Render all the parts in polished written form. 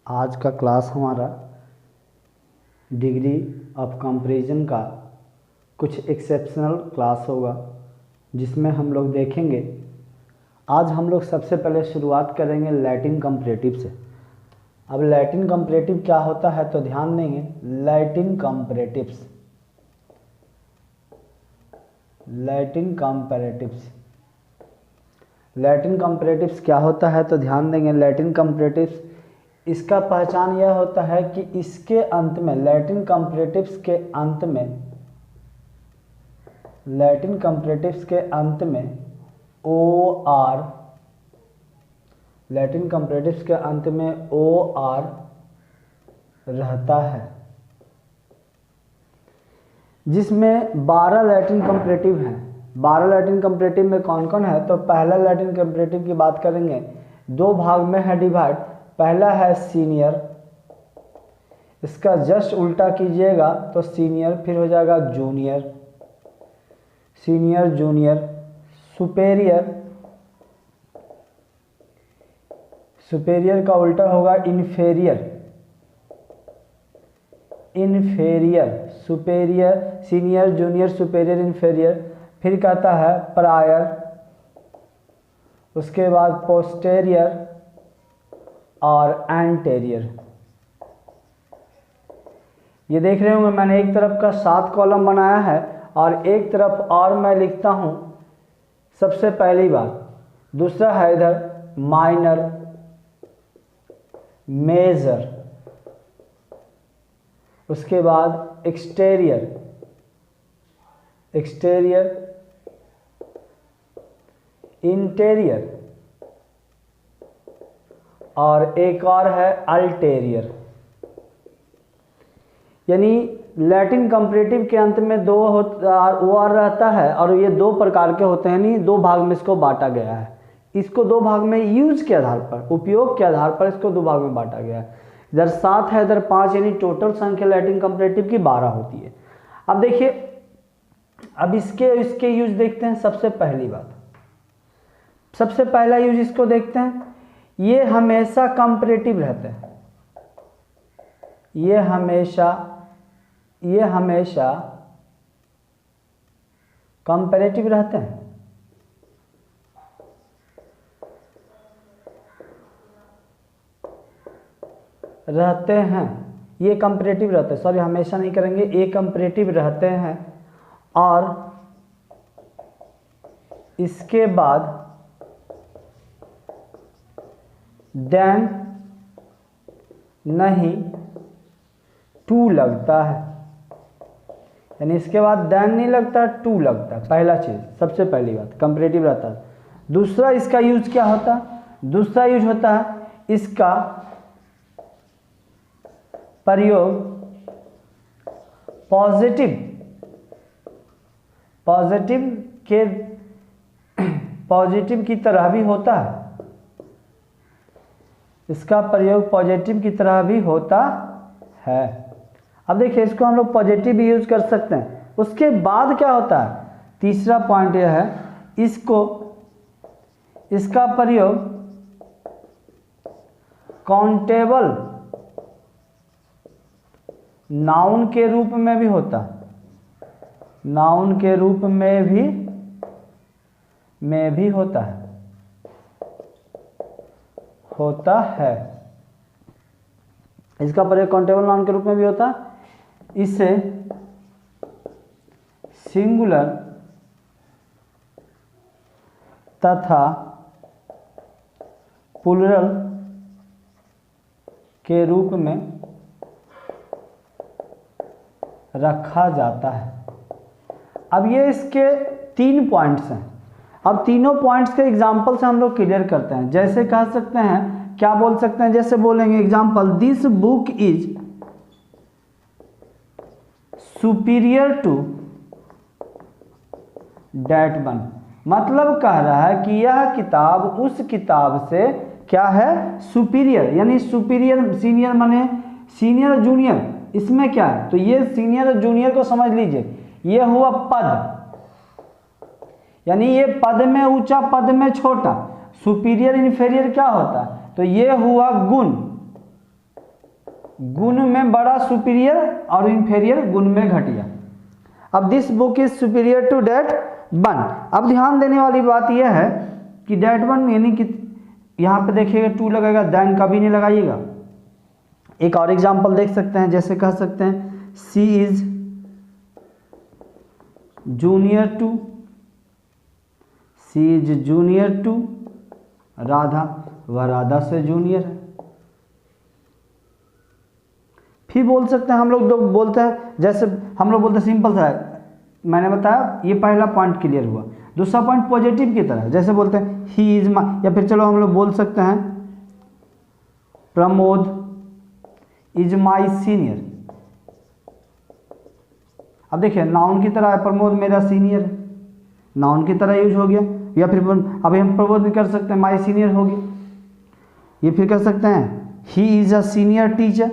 आज का क्लास हमारा डिग्री ऑफ कंपैरिजन का कुछ एक्सेप्शनल क्लास होगा, जिसमें हम लोग देखेंगे। आज हम लोग सबसे पहले शुरुआत करेंगे लैटिन कंपैरेटिव से। अब लैटिन कंपैरेटिव क्या होता है तो ध्यान देंगे। Latin comparatives, Latin comparatives, Latin comparatives क्या होता है तो ध्यान देंगे। लैटिन कंपैरेटिव्स, इसका पहचान यह होता है कि इसके अंत में, लैटिन कंपैरेटिव्स के अंत में, लैटिन कंपैरेटिव्स के अंत में ओ आर, लैटिन कंपैरेटिव्स के अंत में ओ आर रहता है, जिसमें 12 लैटिन कंपैरेटिव हैं। 12 लैटिन कंपैरेटिव में कौन कौन है तो पहला लैटिन कंपैरेटिव की बात करेंगे। दो भाग में है डिवाइड। पहला है सीनियर, इसका जस्ट उल्टा कीजिएगा तो सीनियर, फिर हो जाएगा junior, senior junior, superior, superior का उल्टा होगा inferior, inferior, superior, senior junior superior inferior, फिर कहता है प्रायर, उसके बाद पोस्टेरियर और एंटेरियर। ये देख रहे होंगे मैंने एक तरफ का 7 कॉलम बनाया है और एक तरफ और मैं लिखता हूं सबसे पहली बात। दूसरा है इधर माइनर, मेजर, उसके बाद एक्सटेरियर, एक्सटेरियर, इंटीरियर और एक और है अल्टेरियर। यानी लैटिन कंपैरेटिव के अंत में दो ओ आर रहता है और ये दो प्रकार के होते हैं, यानी दो भाग में इसको बांटा गया है। इसको दो भाग में यूज के आधार पर, उपयोग के आधार पर इसको दो भाग में बांटा गया है। इधर 7 है, इधर 5, यानी टोटल संख्या लैटिन कंपैरेटिव की 12 होती है। अब देखिए, अब इसके यूज देखते हैं। सबसे पहली बात, सबसे पहला यूज इसको देखते हैं। ये हमेशा कंपैरेटिव रहते हैं, ये हमेशा कंपैरेटिव रहते हैं। ये कंपैरेटिव रहते हैं, सॉरी हमेशा नहीं करेंगे, ये कंपैरेटिव रहते हैं। और इसके बाद देन नहीं टू लगता है, यानी इसके बाद देन नहीं लगता, टू लगता है। पहला चीज, सबसे पहली बात, कंपैरेटिव रहता है। दूसरा इसका यूज क्या होता है? दूसरा यूज होता है इसका प्रयोग पॉजिटिव की तरह भी होता है। इसका प्रयोग पॉजिटिव की तरह भी होता है। अब देखिए, इसको हम लोग पॉजिटिव भी यूज कर सकते हैं। उसके बाद क्या होता है? तीसरा पॉइंट यह है, इसका प्रयोग काउंटेबल नाउन के रूप में भी होता है, नाउन के रूप में भी होता है। इसका प्रयोग काउंटेबल नाउन के रूप में भी होता है। इसे सिंगुलर तथा प्लूरल के रूप में रखा जाता है। अब ये इसके 3 पॉइंट्स हैं। अब तीनों पॉइंट्स के एग्जाम्पल से हम लोग क्लियर करते हैं। जैसे कह सकते हैं, क्या बोल सकते हैं? जैसे बोलेंगे example, this book is superior to that one. मतलब कह रहा है कि यह किताब उस किताब से क्या है? सुपीरियर, यानी सुपीरियर, सीनियर माने सीनियर और जूनियर, इसमें क्या है? तो ये सीनियर और जूनियर को समझ लीजिए, ये हुआ पद, यानी ये पद में ऊंचा, पद में छोटा। सुपीरियर इन्फीरियर क्या होता है? तो ये हुआ गुण, गुण में बड़ा सुपीरियर और इंफेरियर गुण में घटिया। अब this book is superior to that 1। अब ध्यान देने वाली बात यह है कि डेट 1 यानी कि यहाँ पे देखिएगा 2 लगेगा, देन कभी नहीं लगाइएगा। एक और एग्जांपल देख सकते हैं, जैसे कह सकते हैं सी इज जूनियर टू राधा, वह राधा से जूनियर है। फिर बोल सकते हैं हम लोग बोलते हैं, जैसे हम लोग बोलते हैं सिंपल सा है, मैंने बताया ये पहला पॉइंट क्लियर हुआ। दूसरा पॉइंट पॉजिटिव की तरह, जैसे बोलते हैं ही इज माई, या फिर चलो हम लोग बोल सकते हैं प्रमोद इज माई सीनियर। अब देखिए नाउन की तरह है, प्रमोद मेरा सीनियर है, नाउन की तरह यूज हो गया। या फिर अभी हम प्रमोद भी कर सकते हैं, माई सीनियर हो गया। ये फिर कर सकते हैं he is a senior teacher.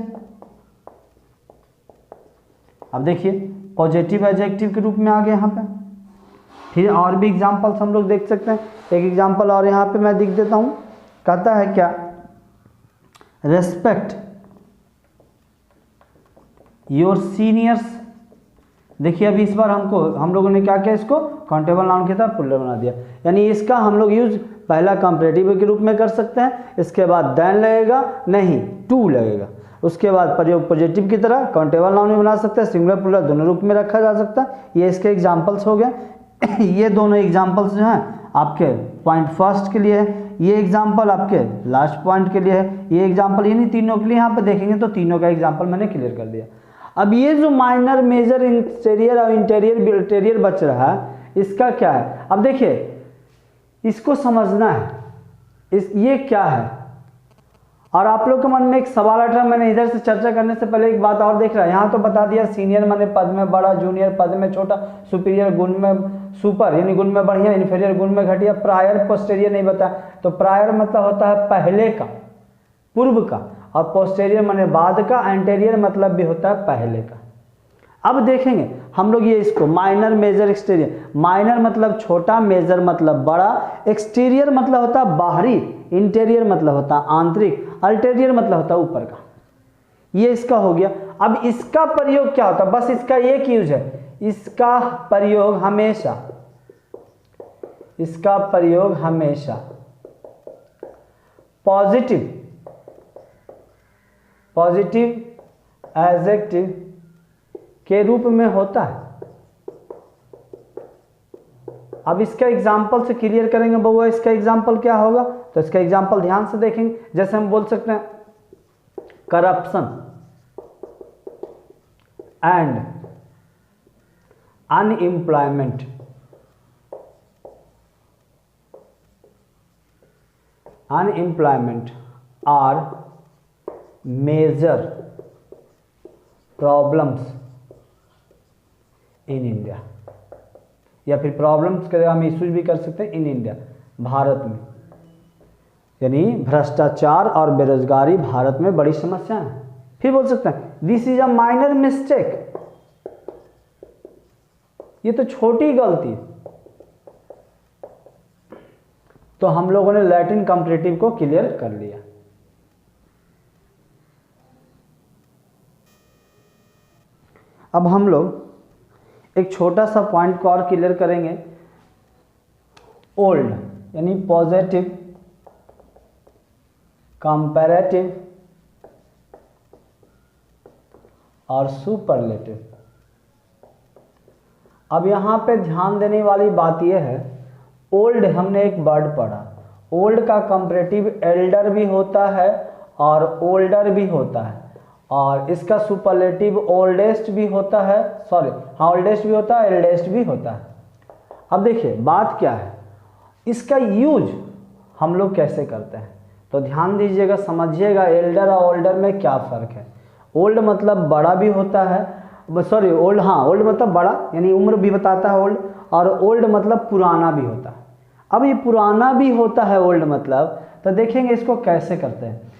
अब देखिए पॉजिटिव एडजेक्टिव के रूप में आ गया यहाँ पे। फिर और भी एग्जांपल्स हम लोग देख सकते हैं। एक एग्जांपल और यहाँ पे मैं लिख देता हूँ, कहता है क्या, रेस्पेक्ट योर सीनियर्स। देखिए अभी इस बार हम लोगों ने क्या किया, इसको काउंटेबल नाउन की तरह प्लूरल बना दिया, यानी इसका हम लोग यूज पहला कंपैरेटिव के रूप में कर सकते हैं, इसके बाद देन लगेगा नहीं टू लगेगा, उसके बाद प्रयोग पॉजिटिव की तरह काउंटेबल नाउन में बना सकते हैं, सिंगुलर प्लूरल दोनों रूप में रखा जा सकता है। ये इसके एग्जाम्पल्स हो गए। ये दोनों एग्जाम्पल्स जो हैं आपके पॉइंट फर्स्ट के लिए है, ये एग्जाम्पल आपके लास्ट पॉइंट के लिए है, ये एग्जाम्पल यानी तीनों के लिए यहाँ पे देखेंगे तो तीनों का एग्जाम्पल मैंने क्लियर कर दिया। अब ये जो माइनर मेजर एक्सटीरियर और इंटीरियर बच रहा है, इसका क्या है, अब देखिए इसको समझना है, ये क्या है। और आप लोग के मन में एक सवाल उठ रहा है, मैंने इधर से चर्चा करने से पहले एक बात और देख रहा है, यहाँ तो बता दिया सीनियर माने पद में बड़ा, जूनियर पद में छोटा, सुपीरियर गुण में सुपर यानी गुण में बढ़िया, इन्फीरियर गुण में घटिया, प्रायर पोस्टेरियर नहीं बताया। तो प्रायर मतलब होता है पहले का, पूर्व का, और पोस्टेरियर माने बाद का, एंटेरियर मतलब भी होता है पहले का। अब देखेंगे हम लोग ये इसको माइनर मेजर एक्सटीरियर, माइनर मतलब छोटा, मेजर मतलब बड़ा, एक्सटीरियर मतलब होता है बाहरी, इंटीरियर मतलब होता है आंतरिक, अल्टीरियर मतलब होता है ऊपर का। ये इसका हो गया। अब इसका प्रयोग क्या होता है, बस इसका एक यूज है, इसका प्रयोग हमेशा पॉजिटिव एडजेक्टिव के रूप में होता है। अब इसका एग्जाम्पल से क्लियर करेंगे बउआ, इसका एग्जाम्पल क्या होगा, तो इसका एग्जाम्पल ध्यान से देखेंगे। जैसे हम बोल सकते हैं corruption and unemployment. Unemployment are major problems in India, या फिर प्रॉब्लम्स के हम इश्यूज भी कर सकते हैं इन इंडिया, भारत में, यानी भ्रष्टाचार और बेरोजगारी भारत में बड़ी समस्या है। फिर बोल सकते हैं this is a minor mistake, ये तो छोटी गलती। तो हम लोगों ने लैटिन कंपैरेटिव को क्लियर कर लिया। अब हम लोग एक छोटा सा पॉइंट को और क्लियर करेंगे, ओल्ड यानी पॉजिटिव कंपैरेटिव और सुपरलेटिव। अब यहाँ पे ध्यान देने वाली बात यह है, ओल्ड हमने एक वर्ड पढ़ा, ओल्ड का कंपैरेटिव एल्डर भी होता है और ओल्डर भी होता है, और इसका सुपरलेटिव ओल्डेस्ट भी होता है, ओल्डेस्ट भी होता है, एल्डेस्ट भी होता है। अब देखिए बात क्या है, इसका यूज हम लोग कैसे करते हैं, तो ध्यान दीजिएगा, समझिएगा एल्डर और ओल्डर में क्या फ़र्क है। ओल्ड मतलब बड़ा भी होता है, ओल्ड मतलब बड़ा यानी उम्र भी बताता है ओल्ड, और ओल्ड मतलब पुराना भी होता है। अब ये पुराना भी होता है ओल्ड मतलब, तो देखेंगे इसको कैसे करते हैं।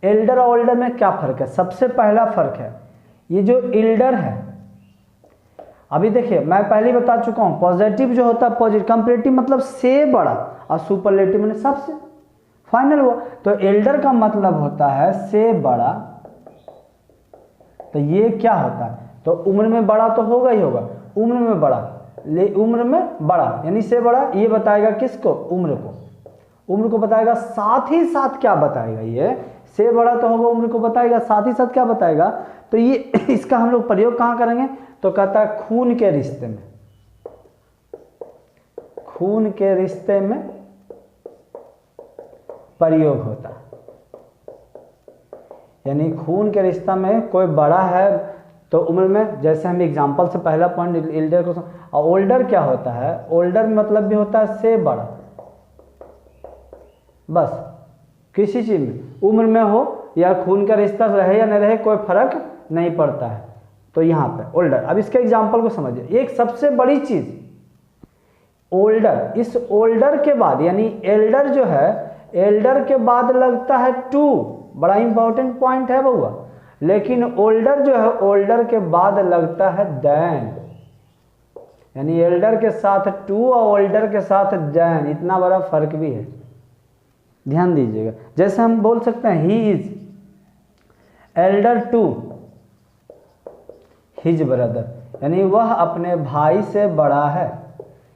एल्डर और ओल्डर में क्या फ़र्क है, सबसे पहला फ़र्क है ये जो एल्डर है, अभी देखिए मैं पहले बता चुका हूँ, पॉजिटिव जो होता है पॉजिटिव, कंपैरेटिव मतलब से बड़ा, और सुपरलेटिव मतलब सबसे फाइनल हुआ। तो एल्डर का मतलब होता है से बड़ा तो ये क्या होता है, तो उम्र में बड़ा तो होगा ही होगा, उम्र में बड़ा, उम्र में बड़ा यानी से बड़ा, ये बताएगा किसको, उम्र को, उम्र को बताएगा, साथ ही साथ क्या बताएगा, ये से बड़ा तो होगा, उम्र को बताएगा, साथ ही साथ क्या बताएगा, तो ये इसका हम लोग प्रयोग कहाँ करेंगे, तो कहता है खून के रिश्ते में, खून के रिश्ते में प्रयोग होता है, यानी खून के रिश्ता में कोई बड़ा है तो उम्र में, जैसे हम एग्जांपल से पहला पॉइंट एल्डर को, और ओल्डर क्या होता है, ओल्डर मतलब भी होता है से बड़ा, बस किसी चीज में उम्र में हो या खून का रिश्ता रहे या न रहे कोई फर्क नहीं पड़ता है, तो यहाँ पे ओल्डर। अब इसके एग्जांपल को समझिए, एक सबसे बड़ी चीज ओल्डर, इस ओल्डर के बाद यानी एल्डर जो है, एल्डर के बाद लगता है टू, बड़ा इंपॉर्टेंट पॉइंट है बउआ, लेकिन ओल्डर जो है ओल्डर के बाद लगता है देन, यानी एल्डर के साथ टू और ओल्डर के साथ देन, इतना बड़ा फर्क भी है, ध्यान दीजिएगा। जैसे हम बोल सकते हैं he is elder to his brother, यानी वह अपने भाई से बड़ा है,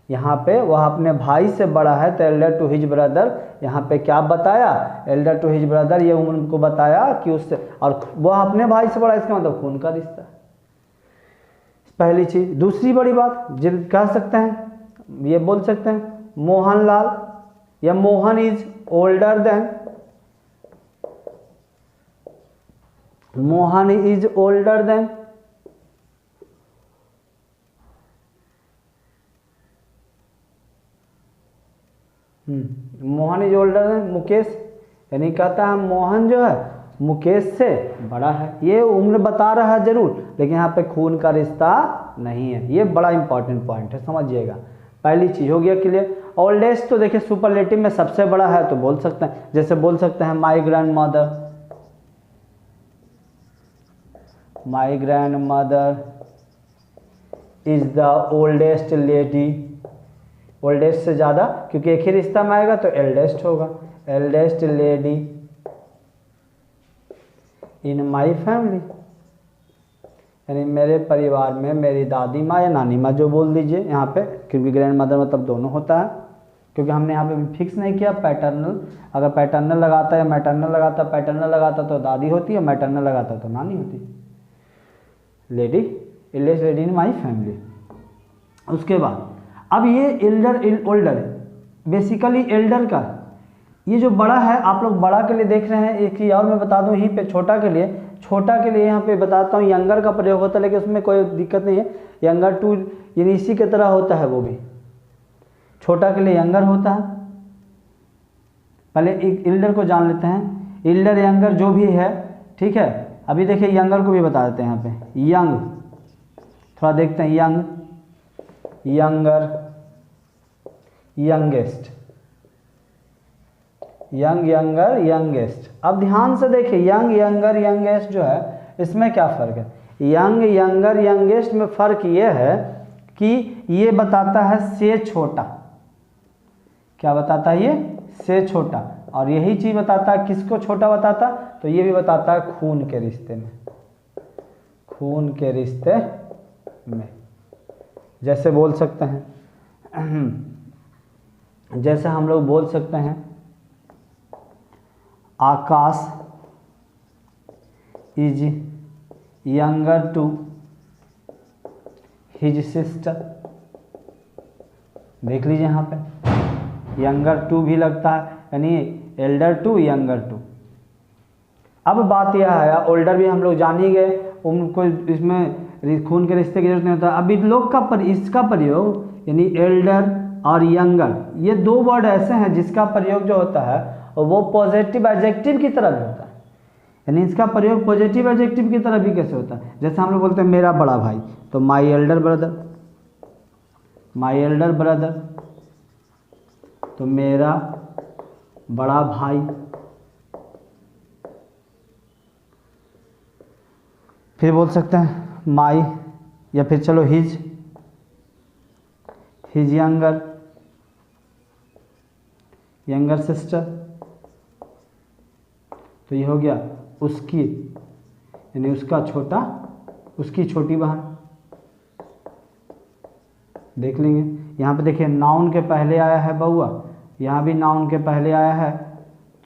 यहाँ पे वह अपने भाई से बड़ा है, तो एल्डर टू हिज ब्रदर, यहाँ पे क्या बताया, एल्डर टू हिज ब्रदर, ये उम्र को बताया कि उससे, और वह अपने भाई से बड़ा, इसका मतलब खून का रिश्ता है, पहली चीज। दूसरी बड़ी बात जिन कह सकते हैं, ये बोल सकते हैं मोहनलाल या Mohan is older than, Mohan is older than, Mohan is older than Mukesh, यानी कहता है मोहन जो है मुकेश से बड़ा है, ये उम्र बता रहा है जरूर, लेकिन यहाँ पे खून का रिश्ता नहीं है, ये बड़ा इंपॉर्टेंट पॉइंट है, समझिएगा। पहली चीज हो गया क्लियर। ओल्डेस्ट तो देखिए सुपरलेटिव में सबसे बड़ा है तो बोल सकते हैं, जैसे बोल सकते हैं my grand mother, my grand mother is the oldest lady, oldest से ज़्यादा, क्योंकि एक ही रिश्ता में आएगा तो एल्डेस्ट होगा, eldest lady in my family, यानी मेरे परिवार में मेरी दादी माँ या नानी माँ जो बोल दीजिए यहाँ पे, क्योंकि ग्रैंड मदर मतलब दोनों होता है, क्योंकि हमने यहाँ पे फिक्स नहीं किया पैटर्नल, अगर पैटर्नल लगाता या मैटर्नल लगाता, पैटर्नल लगाता तो दादी होती है, मैटर्नल लगाता तो नानी होती, lady, eldest lady in my family. उसके बाद अब ये एल्डर ओल्डर बेसिकली एल्डर का, ये जो बड़ा है आप लोग बड़ा के लिए देख रहे हैं, एक ही और मैं बता दूं यहीं पे छोटा के लिए, छोटा के लिए यहाँ पे बताता हूँ यंगर का प्रयोग होता है, लेकिन उसमें कोई दिक्कत नहीं है, यंगर टू यानी इसी की तरह होता है, वो भी छोटा के लिए यंगर होता है। पहले एक एल्डर को जान लेते हैं, एल्डर यंगर जो भी है, ठीक है। अभी देखिए यंगर को भी बता देते हैं, यहाँ पे यंग, थोड़ा देखते हैं, young, younger, youngest, young, younger, youngest. अब ध्यान से देखिए यंग, यंगर, यंगेस्ट जो है इसमें क्या फर्क है, यंग, यंगर, यंगेस्ट में फर्क ये है कि ये बताता है से छोटा, क्या बताता है ये, से छोटा, और यही चीज बताता है किसको छोटा बताता, तो ये भी बताता है खून के रिश्ते में, खून के रिश्ते में। जैसे बोल सकते हैं, जैसे हम लोग बोल सकते हैं Akash is younger to his sister, देख लीजिए यहाँ पे यंगर टू भी लगता है, यानी एल्डर टू यंगर टू। अब बात यह है, ओल्डर भी हम लोग जान ही गए, उनको इसमें खून के रिश्ते की जरूरत नहीं होता। अभी लोग का इसका प्रयोग यानी एल्डर और यंगर, ये दो वर्ड ऐसे हैं जिसका प्रयोग जो होता है वो पॉजिटिव एडजेक्टिव की तरह भी होता है, यानी इसका प्रयोग पॉजिटिव एडजेक्टिव की तरह भी कैसे होता है, जैसे हम लोग बोलते हैं मेरा बड़ा भाई, तो my elder brother, my elder brother, तो मेरा बड़ा भाई। फिर बोल सकते हैं माई, या फिर चलो his, his younger, younger sister, तो ये हो गया उसकी, यानी उसका छोटा उसकी छोटी बहन। देख लेंगे यहाँ पे, देखिए नाउन के पहले आया है बउआ, यहाँ भी नाउन के पहले आया है,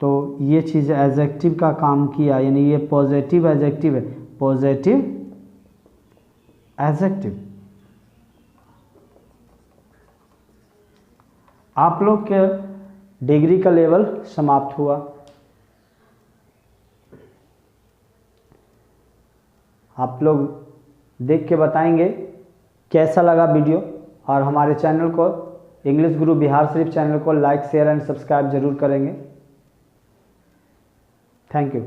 तो ये चीज़ एडजेक्टिव का काम किया, यानी ये पॉजिटिव एडजेक्टिव है, पॉजिटिव एडजेक्टिव। आप लोग के डिग्री का लेवल समाप्त हुआ। आप लोग देख के बताएंगे कैसा लगा वीडियो, और हमारे चैनल को, इंग्लिश गुरु बिहार शरीफ चैनल को लाइक शेयर एंड सब्सक्राइब जरूर करेंगे। Thank you.